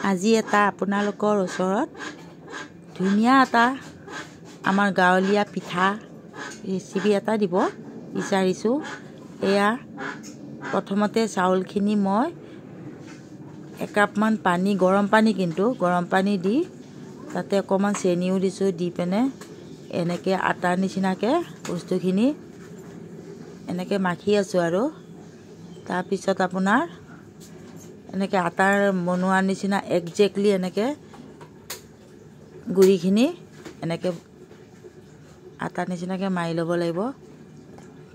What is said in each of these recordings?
আজি এটা আপোনালোকৰ ওচৰত ধুনীয়া এটা আমাৰ গাঁৱলীয়া পিঠা ৰেচিপি এটা দিব বিচাৰিছোঁ। এয়া প্ৰথমতে চাউলখিনি মই একাপমান পানী, গৰম পানী, কিন্তু গৰম পানী দি তাতে অকণমান চেনিও দিছোঁ, দি পিনে এনেকৈ আটাৰ নিচিনাকৈ বস্তুখিনি এনেকৈ মাখি আছোঁ আৰু তাৰপিছত আপোনাৰ এনেকৈ আটাৰ বনোৱাৰ নিচিনা একজেক্টলি এনেকৈ গুড়িখিনি এনেকৈ আটাৰ নিচিনাকৈ মাৰি ল'ব লাগিব।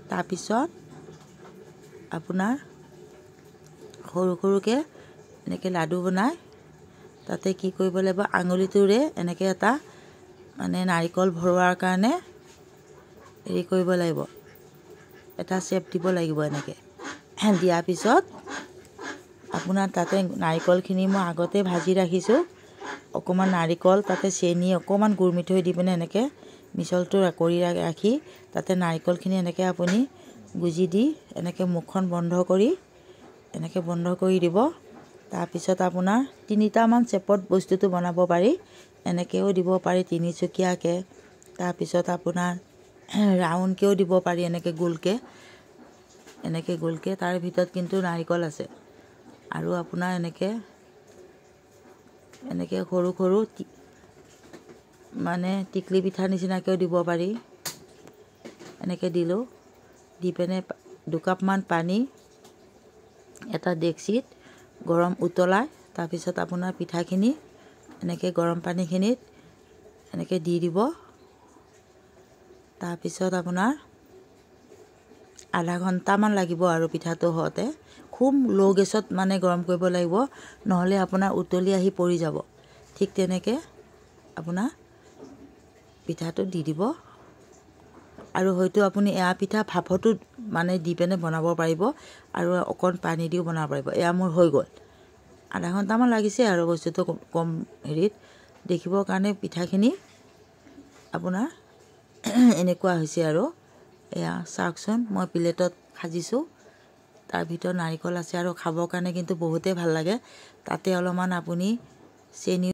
তাৰপিছত আপোনাৰ সৰু সৰুকৈ এনেকৈ লাডু বনাই তাতে কি কৰিব লাগিব, আঙুলিটোৰে এনেকৈ এটা মানে নাৰিকল ভৰোৱাৰ কাৰণে হেৰি কৰিব লাগিব, এটা শ্বেপ দিব লাগিব। এনেকৈ দিয়াৰ পিছত আপোনাৰ তাতে নাৰিকলখিনি মই আগতে ভাজি ৰাখিছোঁ, অকণমান নাৰিকল তাতে চেনি অকণমান গুড় মিঠৈ দি পিনে এনেকৈ মিছলটো কৰি ৰাখি তাতে নাৰিকলখিনি এনেকৈ আপুনি গুজি দি এনেকৈ মুখখন বন্ধ কৰি এনেকৈ বন্ধ কৰি দিব। তাৰপিছত আপোনাৰ তিনিটামান শ্বেপত বস্তুটো বনাব পাৰি, এনেকৈও দিব পাৰি তিনিচুকীয়াকৈ, তাৰপিছত আপোনাৰ ৰাউণ্ডকৈও দিব পাৰি, এনেকৈ গোলকৈ তাৰ ভিতৰত কিন্তু নাৰিকল আছে। আৰু আপোনাৰ এনেকৈ সৰু সৰু মানে টিকলি পিঠা নিচিনাকৈও দিব পাৰি। এনেকৈ দিলোঁ, দি পিনে দুকাপমান পানী এটা ডেক্সিত গৰম উতলাই তাৰপিছত আপোনাৰ পিঠাখিনি এনেকৈ গৰম পানীখিনিত এনেকৈ দি দিব। তাৰপিছত আপোনাৰ আধা ঘণ্টামান লাগিব আৰু পিঠাটো হওঁতে, খুব ল' গেছত মানে গৰম কৰিব লাগিব, নহ'লে আপোনাৰ উতলি আহি পৰি যাব। ঠিক তেনেকৈ আপোনাৰ পিঠাটো দি দিব। আৰু হয়তো আপুনি এয়া পিঠা ভাপতো মানে দি পিনে বনাব পাৰিব আৰু অকণ পানী দিও বনাব পাৰিব। এয়া মোৰ হৈ গ'ল, আধা ঘণ্টামান লাগিছে আৰু বস্তুটো কম হেৰিত দেখিবৰ কাৰণে। পিঠাখিনি আপোনাৰ এনেকুৱা হৈছে আৰু এয়া চাওকচোন, মই প্লেটত সাজিছোঁ, তাৰ ভিতৰত নাৰিকল আছে আৰু খাবৰ কাৰণে কিন্তু বহুতেই ভাল লাগে। তাতে অলপমান আপুনি চেনি